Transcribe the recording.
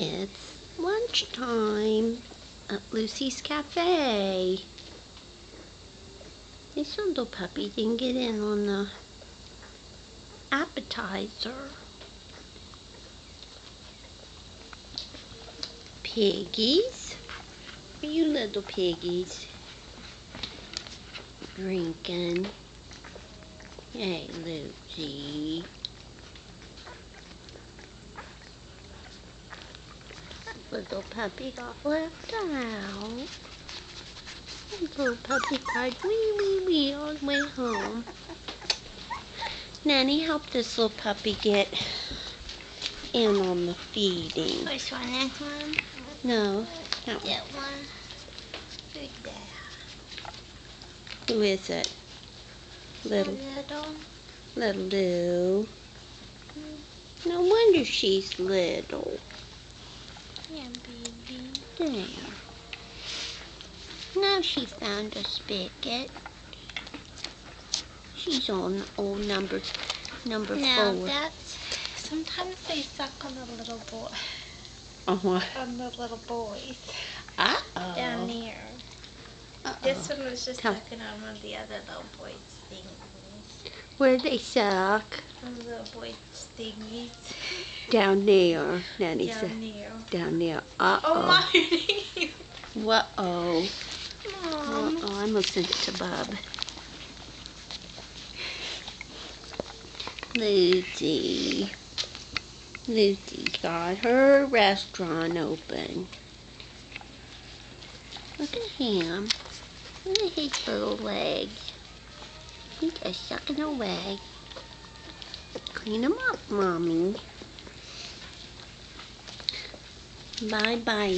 It's lunchtime at Lucy's Cafe. This little puppy didn't get in on the appetizer. Piggies? Where you little piggies? Drinking. Hey, Lucy. Little puppy got left out. Little puppy cried wee wee wee all the way home. Nanny helped this little puppy get in on the feeding. Which one? That one? No, that That one. Who's that? Who is it? Little Lou. No wonder she's little. Yeah, baby. There. Now she found a spigot. She's on old number Now 4. that's sometimes they suck on the little boy. Uh-huh. On the little boys. Uh-oh. Down there. Uh-oh. This one was just sucking on one of the other little boys' thingies. Where they suck? On the little boys' thingies. Down there, Nanny Down said. there. Down there. Uh-oh. Oh my. Uh-oh. Mom. Uh-oh, I'm gonna send it to Bub. Lucy. Lucy's got her restaurant open. Look at him. Look at his little legs. He's just sucking away. Clean them up, Mommy. Bye-bye.